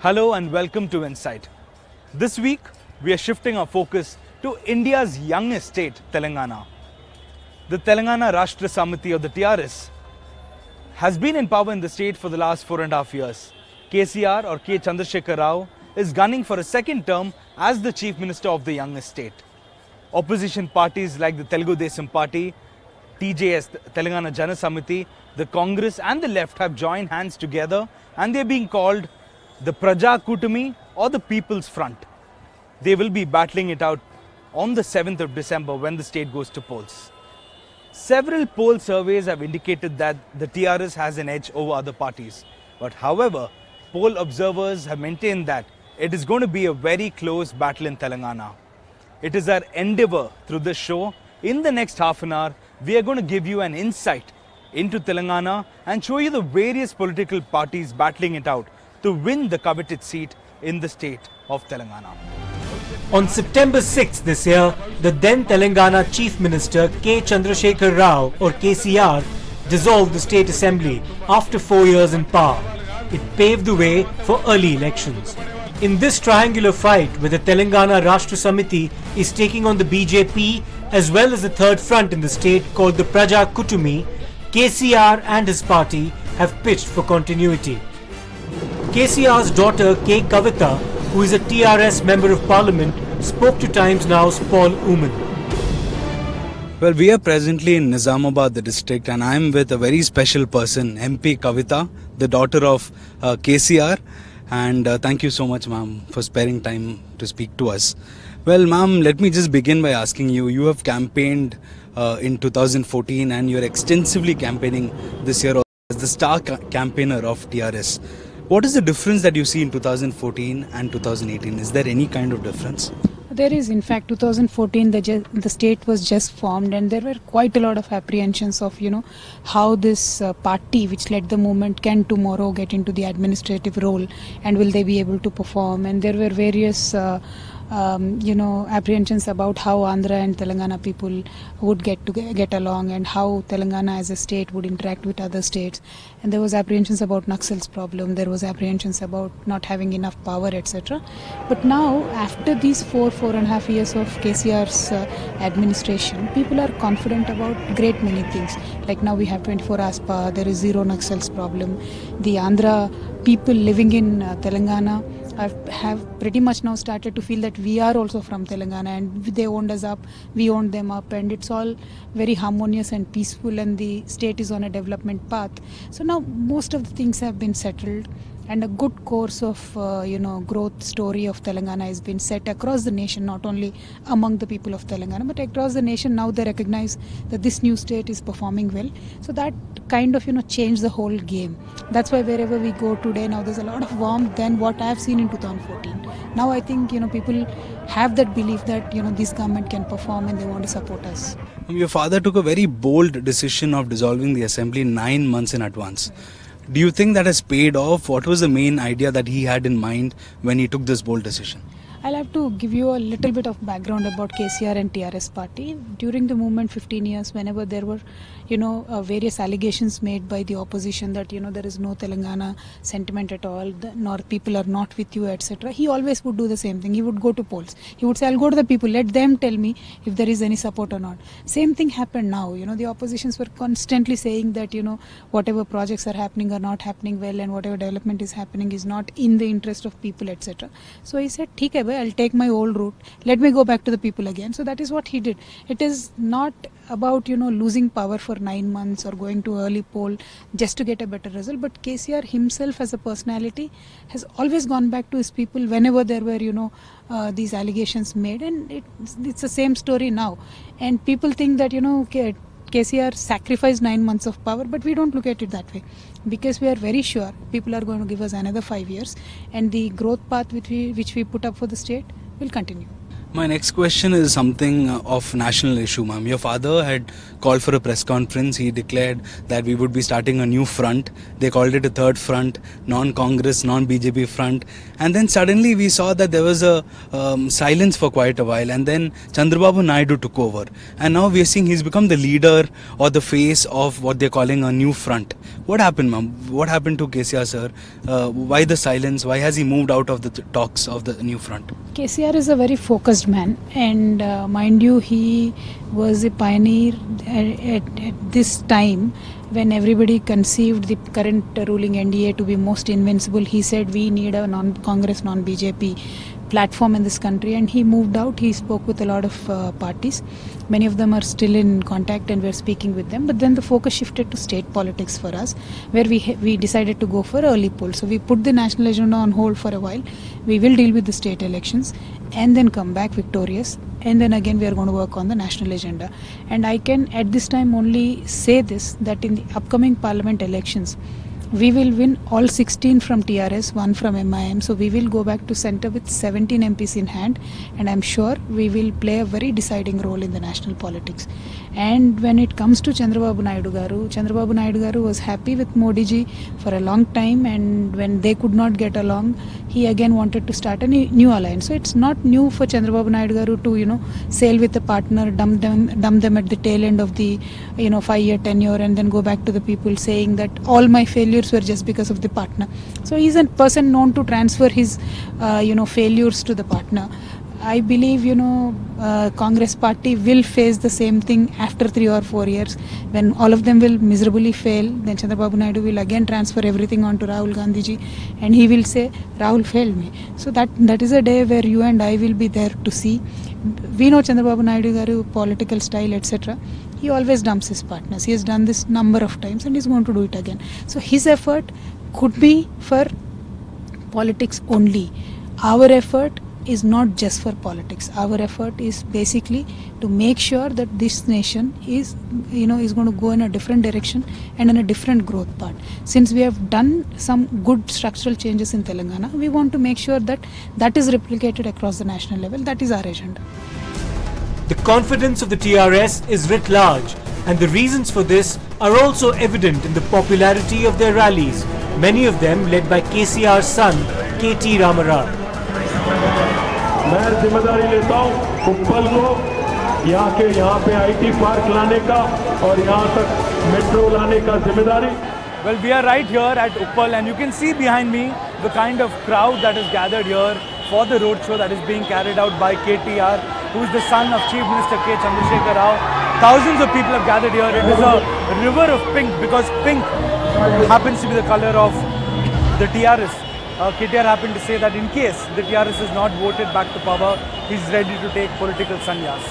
Hello and welcome to Insight. This week, we are shifting our focus to India's youngest state, Telangana. The Telangana Rashtra Samiti of the TRS has been in power in the state for the last 4.5 years. KCR or K. Chandrasekhar Rao is gunning for a second term as the Chief Minister of the youngest state. Opposition parties like the Telugu Desam Party, TJS, Telangana Jana Samiti, the Congress and the left have joined hands together and they are being called the Praja Kutumi or the People's Front. They will be battling it out on the 7th of December when the state goes to polls. Several poll surveys have indicated that the TRS has an edge over other parties. But however, poll observers have maintained that it is going to be a very close battle in Telangana. It is our endeavor through this show. In the next half an hour, we are going to give you an insight into Telangana and show you the various political parties battling it out to win the coveted seat in the state of Telangana. On September 6 this year, the then Telangana Chief Minister K. Chandrasekhar Rao or KCR dissolved the State Assembly after 4 years in power. It paved the way for early elections. In this triangular fight where the Telangana Rashtra Samiti is taking on the BJP as well as the third front in the state called the Praja Kutumi, KCR and his party have pitched for continuity. KCR's daughter K. Kavita, who is a TRS Member of Parliament, spoke to Times Now's Paul Oomen. Well, we are presently in Nizamabad, the district, and I am with a very special person, MP Kavita, the daughter of KCR. And thank you so much, ma'am, for sparing time to speak to us. Well, ma'am, let me just begin by asking you, you have campaigned in 2014 and you're extensively campaigning this year as the star campaigner of TRS. What is the difference that you see in 2014 and 2018? Is there any kind of difference? There is. In fact, 2014 the state was just formed and there were quite a lot of apprehensions of how this party which led the movement can tomorrow get into the administrative role and will they be able to perform, and there were various apprehensions about how Andhra and Telangana people would get along and how Telangana as a state would interact with other states. And there was apprehensions about Naxal's problem, there was apprehensions about not having enough power, etc. But now, after these 4.5 years of KCR's administration, people are confident about great many things. Like now we have 24 hours power, there is zero Naxal's problem. The Andhra people living in Telangana have pretty much now started to feel that we are also from Telangana and they owned us up, we owned them up, and it's all very harmonious and peaceful and the state is on a development path. So now most of the things have been settled and a good course of growth story of Telangana has been set across the nation, not only among the people of Telangana but across the nation. Now they recognize that this new state is performing well, so that kind of changed the whole game. That's why wherever we go today now there's a lot of warmth than what I have seen in 2014. Now I think people have that belief that this government can perform and they want to support us. Your father took a very bold decision of dissolving the assembly 9 months in advance. Do you think that has paid off? What was the main idea that he had in mind when he took this bold decision? I'll have to give you a little bit of background about KCR and TRS party. During the movement 15 years, whenever there were various allegations made by the opposition that there is no Telangana sentiment at all, nor people are not with you, etc., he always would do the same thing. He would go to polls. He would say, I'll go to the people, let them tell me if there is any support or not. Same thing happened now. The oppositions were constantly saying that whatever projects are happening are not happening well and whatever development is happening is not in the interest of people, etc. So he said, "Theek hai bhai, I'll take my old route, let me go back to the people again." So that is what he did. It is not about losing power for 9 months or going to early poll just to get a better result, but KCR himself as a personality has always gone back to his people whenever there were these allegations made, and it's the same story now. And people think that KCR sacrificed 9 months of power, but we don't look at it that way, because we are very sure people are going to give us another 5 years and the growth path which we put up for the state will continue. My next question is something of national issue, ma'am. Your father had called for a press conference. He declared that we would be starting a new front. They called it a third front, non-Congress, non-BJP front. And then suddenly we saw that there was a silence for quite a while. And then Chandrababu Naidu took over. And now we are seeing he's become the leader or the face of what they're calling a new front. What happened, ma'am? What happened to KCR, sir? Why the silence? Why has he moved out of the talks of the new front? KCR is a very focused man, and mind you, he was a pioneer at this time when everybody conceived the current ruling NDA to be most invincible. He said we need a non-Congress, non-BJP platform in this country, and he moved out. He spoke with a lot of parties. Many of them are still in contact and we're speaking with them, but then the focus shifted to state politics for us, where we decided to go for early polls. So we put the national agenda on hold for a while. We will deal with the state elections and then come back victorious, and then again we are going to work on the national agenda. And I can at this time only say this, that in the upcoming parliament elections we will win all 16 from TRS, 1 from MIM. So we will go back to centre with 17 MPs in hand, and I'm sure we will play a very deciding role in the national politics. And when it comes to Chandrababu Naidu Garu was happy with Modi ji for a long time, and when they could not get along, he again wanted to start a new alliance. So it's not new for Chandrababu Naidu Garu to sail with a partner, dump them at the tail end of the 5-year tenure, and then go back to the people saying that all my failures were just because of the partner. So he's a person known to transfer his failures to the partner. I believe Congress party will face the same thing after 3 or 4 years, when all of them will miserably fail. Then Chandrababu Naidu will again transfer everything onto Rahul Gandhi ji, and he will say Rahul failed me. So that is a day where you and I will be there to see. We know Chandrababu Naidu Garu political style, etc. He always dumps his partners. He has done this number of times and he's going to do it again. So his effort could be for politics only. Our effort is not just for politics. Our effort is basically to make sure that this nation is going to go in a different direction and in a different growth path. Since we have done some good structural changes in Telangana, we want to make sure that that is replicated across the national level. That is our agenda. The confidence of the TRS is writ large, and the reasons for this are also evident in the popularity of their rallies, many of them led by KCR's son, KT Ramarao. मैं जिम्मेदारी लेता हूं उप्पल को यहाँ पे IT park लाने का और यहाँ तक मेट्रो लाने का जिम्मेदारी. Well, we are right here at Uppal, and you can see behind me the kind of crowd that is gathered here for the roadshow that is being carried out by KTR, who is the son of Chief Minister K. Chandrasekhar Rao. Thousands of people have gathered here. It is a river of pink, because pink happens to be the color of the TRS. KTR happened to say that in case the TRS is not voted back to power, he is ready to take political sannyas.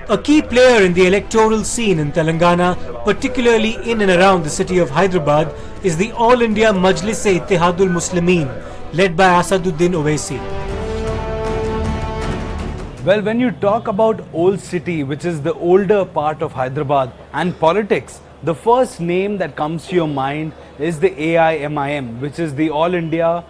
A key player in the electoral scene in Telangana, particularly in and around the city of Hyderabad, is the All India Majlis-e-Ittihadul Muslimin, led by Asaduddin Owaisi. Well, when you talk about Old City, which is the older part of Hyderabad, and politics, the first name that comes to your mind is the AIMIM, which is the All India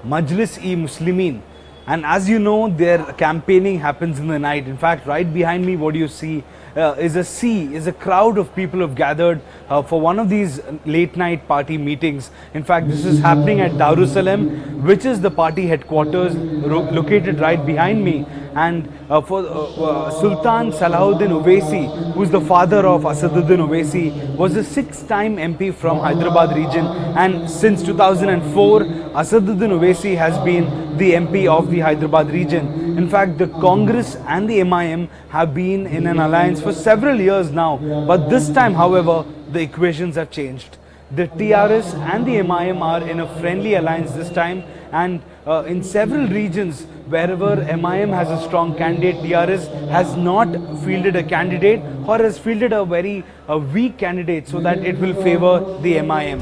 Majlis-e-Muslimin. And as you know, their campaigning happens in the night. In fact, right behind me, what you see is a crowd of people who have gathered for one of these late night party meetings. In fact, this is happening at Darussalam, which is the party headquarters located right behind me. And for Sultan Salahuddin Owaisi, who is the father of Asaduddin Owaisi, was a 6-time MP from Hyderabad region, and since 2004, Asaduddin Owaisi has been the MP of the Hyderabad region. In fact, the Congress and the MIM have been in an alliance for several years now, but this time, however, the equations have changed. The TRS and the MIM are in a friendly alliance this time, and in several regions, wherever MIM has a strong candidate, TRS has not fielded a candidate or has fielded a very weak candidate, so that it will favor the MIM.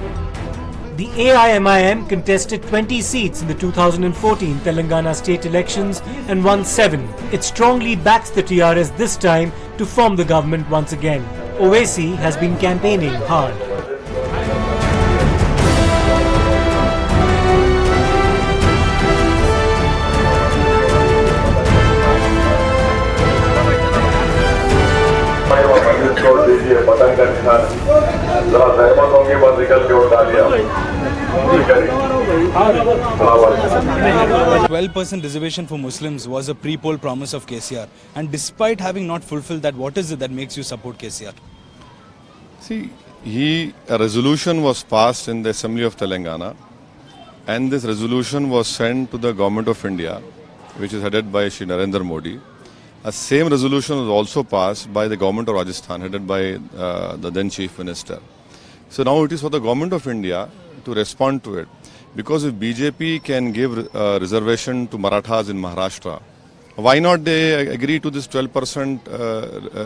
The AIMIM contested 20 seats in the 2014 Telangana state elections and won 7. It strongly backs the TRS this time to form the government once again. Owaisi has been campaigning hard. Vote दीजिए, button का निशान जरा सहमत होंगे बस निकल के vote डालिए। 12% reservation for Muslims was a pre-poll promise of KCR, and despite having not fulfilled that, what is it that makes you support KCR? See, a resolution was passed in the Assembly of Telangana, and this resolution was sent to the Government of India, which is headed by Shri Narendra Modi. A same resolution was also passed by the Government of Rajasthan, headed by the then Chief Minister. So now it is for the Government of India to respond to it. Because if BJP can give reservation to Marathas in Maharashtra, why not they agree to this 12%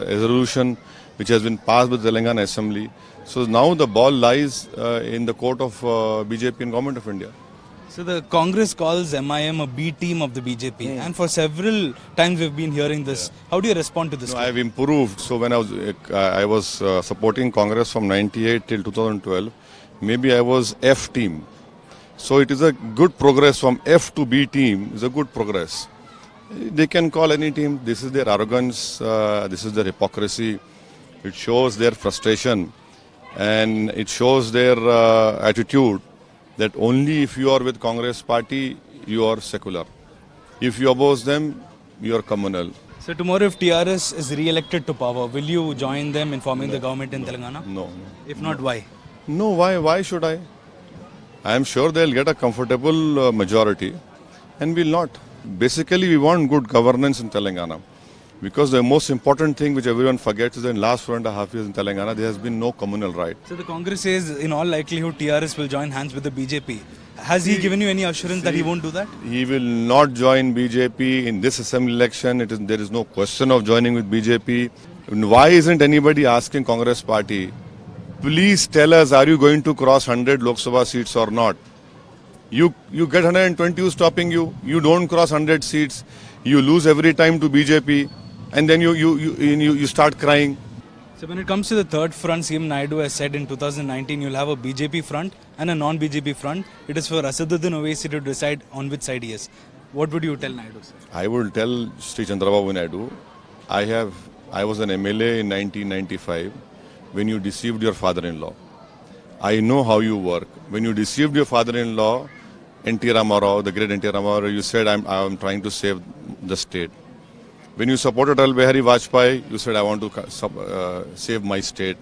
resolution which has been passed by the Telangana Assembly? So now the ball lies in the court of BJP and Government of India. So the Congress calls MIM a B team of the BJP, and for several times we've been hearing this. How do you respond to this? No, I have improved. So when I was supporting Congress from 98 till 2012, maybe I was F team. So it is a good progress from F to B team. Is a good progress. They can call any team. This is their arrogance. This is their hypocrisy. It shows their frustration, and it shows their attitude that only if you are with Congress party, you are secular. If you oppose them, you are communal. So tomorrow if TRS is re-elected to power, will you join them in forming the government in Telangana? No. If not, why? No, why? Why should I? I am sure they'll get a comfortable majority, and will not. Basically, we want good governance in Telangana. Because the most important thing which everyone forgets is that in the last 4.5 years in Telangana, there has been no communal right. So the Congress says in all likelihood TRS will join hands with the BJP. Has he given you any assurance that he won't do that? He will not join BJP in this assembly election. There is no question of joining with BJP. Why isn't anybody asking Congress party, please tell us, are you going to cross 100 Lok Sabha seats or not? You get 120, who's stopping you? You don't cross 100 seats. You lose every time to BJP. And then you start crying. So when it comes to the third front, CM Naidu has said in 2019 you'll have a BJP front and a non-BJP front. It is for Asaduddin Owaisi to decide on which side he is. What would you tell Naidu, sir? I will tell Sri Chandrababu Naidu, I was an MLA in 1995 when you deceived your father-in-law. I know how you work. When you deceived your father-in-law, N.T. Ramarao, the great N.T. Ramarao, you said I'm trying to save the state. When you supported Atal Bihari Vajpayee, you said I want to save my state.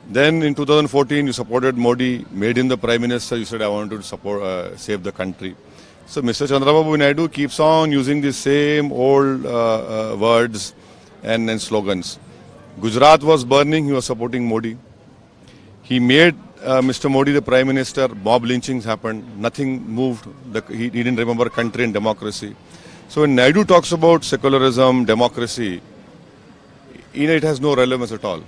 Then in 2014, you supported Modi, made him the Prime Minister, you said I want to save the country. So Mr. Chandrababu Naidu keeps on using the same old words and slogans. Gujarat was burning, he was supporting Modi. He made Mr. Modi the Prime Minister, mob lynchings happened, nothing moved, he didn't remember country and democracy. So when Naidu talks about secularism, democracy, it has no relevance at all.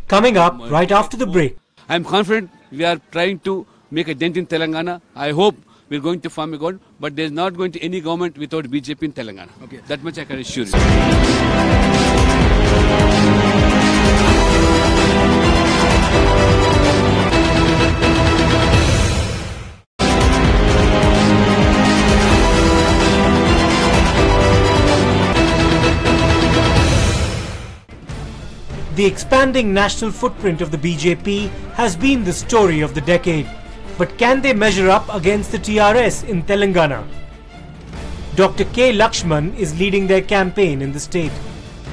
Coming up right after the break. I am confident we are trying to make a dent in Telangana. I hope we are going to form a government, but there is not going to be any government without BJP in Telangana. Okay. That much I can assure you. The expanding national footprint of the BJP has been the story of the decade. But can they measure up against the TRS in Telangana? Dr. K. Lakshman is leading their campaign in the state.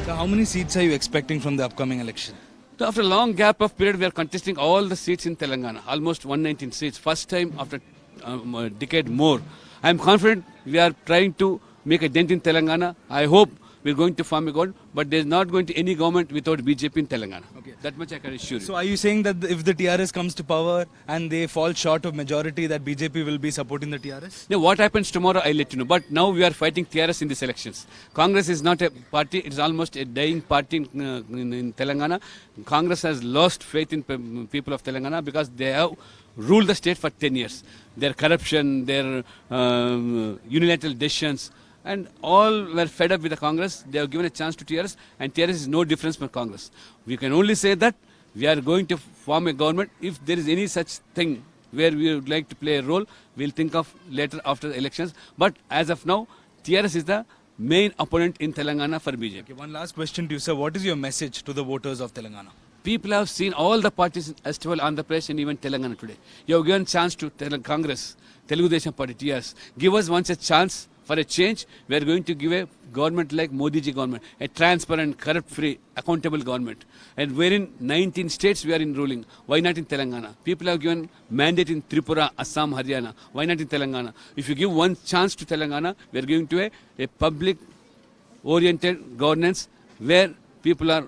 So how many seats are you expecting from the upcoming election? So after a long gap of period, we are contesting all the seats in Telangana, almost 119 seats. First time after a decade more. I am confident we are trying to make a dent in Telangana. I hope we are going to form a government, but there is not going to be any government without BJP in Telangana. Okay. That much I can assure you. So are you saying that if the TRS comes to power and they fall short of majority, that BJP will be supporting the TRS? Yeah, what happens tomorrow, I'll let you know. But now we are fighting TRS in these elections. Congress is not a party, it is almost a dying party in Telangana. Congress has lost faith in people of Telangana because they have ruled the state for 10 years. Their corruption, their unilateral decisions, and all were fed up with the Congress. They have given a chance to TRS, and TRS is no difference from Congress. We can only say that we are going to form a government. If there is any such thing where we would like to play a role, we'll think of later after the elections. But as of now, TRS is the main opponent in Telangana for BJP. Okay, one last question to you, sir. What is your message to the voters of Telangana? People have seen all the parties as well on the press and even Telangana today. You have given chance to Congress, Telugu Desam Party, TRS. Give us once a chance for a change. We are going to give a government like Modi ji government, a transparent, corrupt-free, accountable government. And we're in 19 states we are in ruling. Why not in Telangana? People have given mandate in Tripura, Assam, Haryana. Why not in Telangana? If you give one chance to Telangana, we are going to a public-oriented governance where people are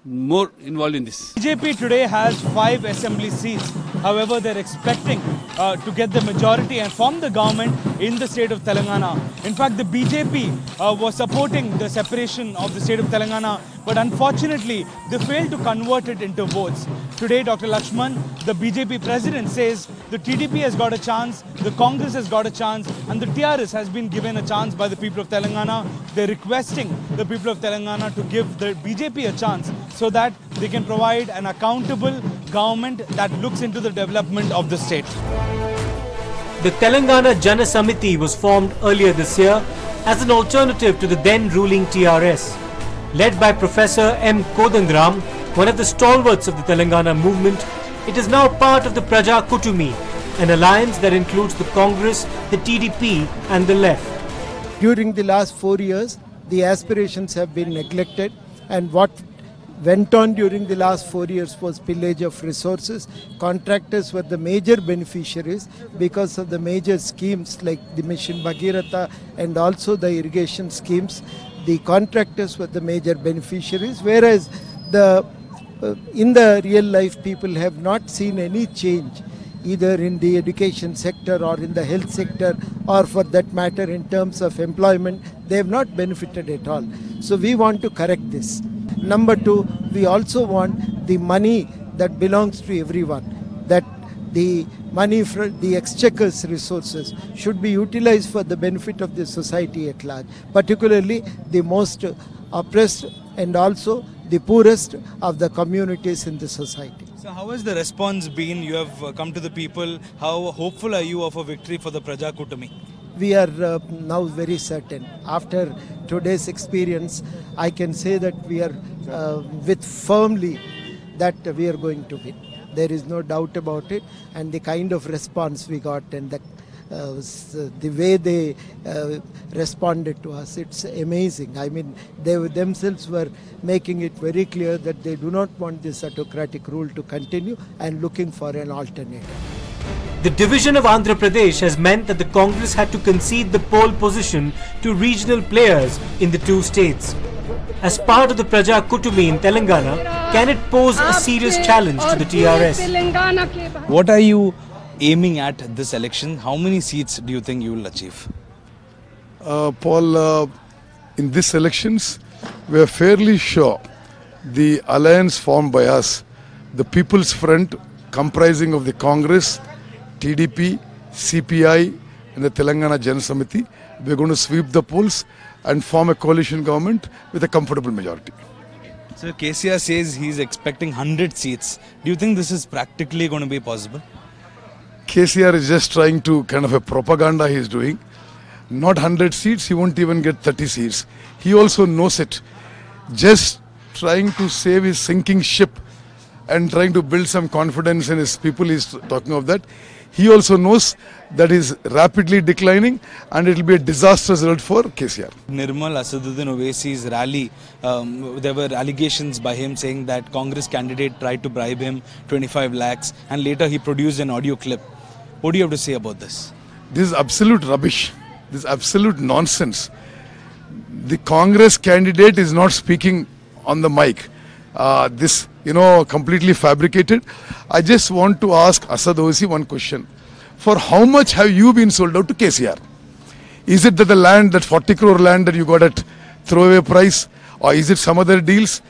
more involved in this. BJP today has 5 assembly seats. However, they're expecting to get the majority and form the government in the state of Telangana. In fact, the BJP was supporting the separation of the state of Telangana, but unfortunately, they failed to convert it into votes. Today, Dr. Lakshman, the BJP president, says the TDP has got a chance, the Congress has got a chance, and the TRS has been given a chance by the people of Telangana. They're requesting the people of Telangana to give the BJP a chance so that they can provide an accountable government that looks into the development of the state. The Telangana Jana Samiti was formed earlier this year as an alternative to the then ruling TRS. Led by Professor M. Kodandram, one of the stalwarts of the Telangana movement, it is now part of the Praja Kutumi, an alliance that includes the Congress, the TDP and the left. During the last 4 years, the aspirations have been neglected, and what went on during the last 4 years was pillage of resources. Contractors were the major beneficiaries because of the major schemes like the Mission Bhagirath and also the irrigation schemes. The contractors were the major beneficiaries, whereas in the real life people have not seen any change either in the education sector or in the health sector, or for that matter in terms of employment. They have not benefited at all. So we want to correct this. Number 2, we also want the money that belongs to everyone, that the money from the exchequer's resources should be utilized for the benefit of the society at large, particularly the most oppressed and also the poorest of the communities in the society. So how has the response been? You have come to the people. How hopeful are you of a victory for the Praja Kutumi? We are now very certain. After today's experience, I can say that we are with firmly that we are going to win. There is no doubt about it, and the kind of response we got and the way they responded to us, it's amazing. I mean, they themselves were making it very clear that they do not want this autocratic rule to continue and looking for an alternative. The division of Andhra Pradesh has meant that the Congress had to concede the pole position to regional players in the 2 states. As part of the Praja Kutumi in Telangana, can it pose a serious challenge to the TRS? What are you aiming at this election? How many seats do you think you will achieve? Paul, in these elections, we are fairly sure the alliance formed by us, the People's Front comprising of the Congress, TDP, CPI and the Telangana Jana Samiti, we are going to sweep the polls and form a coalition government with a comfortable majority. So KCR says he's expecting 100 seats. Do you think this is practically going to be possible? KCR is just trying to kind of a propaganda he is doing. Not 100 seats, he won't even get 30 seats. He also knows it. Just trying to save his sinking ship and trying to build some confidence in his people, he's talking of that. He also knows that is rapidly declining and it will be a disastrous result for KCR. Nirmal Asaduddin Owaisi's rally, there were allegations by him saying that Congress candidate tried to bribe him 25 lakhs and later he produced an audio clip. What do you have to say about this? This is absolute rubbish. This is absolute nonsense. The Congress candidate is not speaking on the mic. This, completely fabricated. I just want to ask Asad Owaisi one question. For how much have you been sold out to KCR? Is it that the land, that 40 crore land that you got at throwaway price, or is it some other deals?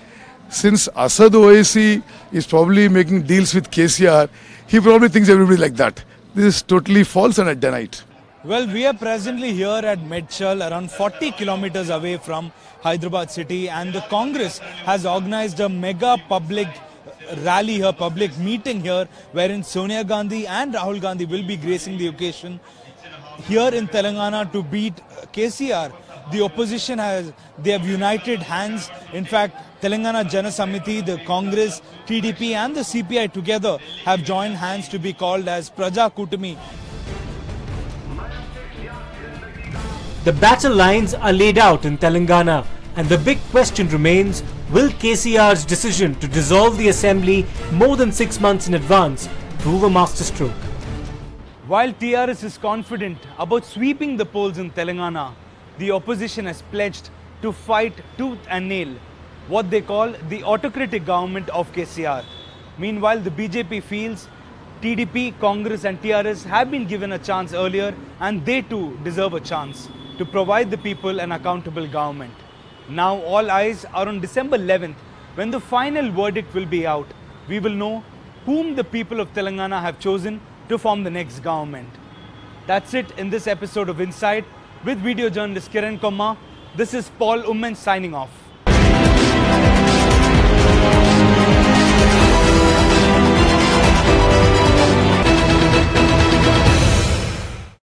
Since Asad Owaisi is probably making deals with KCR, he probably thinks everybody like that. This is totally false and I deny it. Well, we are presently here at Medchal, around 40 kilometers away from Hyderabad city, and the Congress has organized a mega public rally here, public meeting here, wherein Sonia Gandhi and Rahul Gandhi will be gracing the occasion. here in Telangana to beat KCR, the opposition have united hands. In fact, Telangana Jana Samiti, the Congress, TDP and the CPI together have joined hands to be called as Praja Kutumi. The battle lines are laid out in Telangana, and the big question remains, will KCR's decision to dissolve the assembly more than 6 months in advance prove a masterstroke? While TRS is confident about sweeping the polls in Telangana, the opposition has pledged to fight tooth and nail what they call the autocratic government of KCR. Meanwhile, the BJP feels TDP, Congress and TRS have been given a chance earlier and they too deserve a chance to provide the people an accountable government. Now all eyes are on December 11th when the final verdict will be out. We will know whom the people of Telangana have chosen to form the next government. That's it in this episode of Insight with video journalist Kiran Komma. This is Paul Oomen signing off.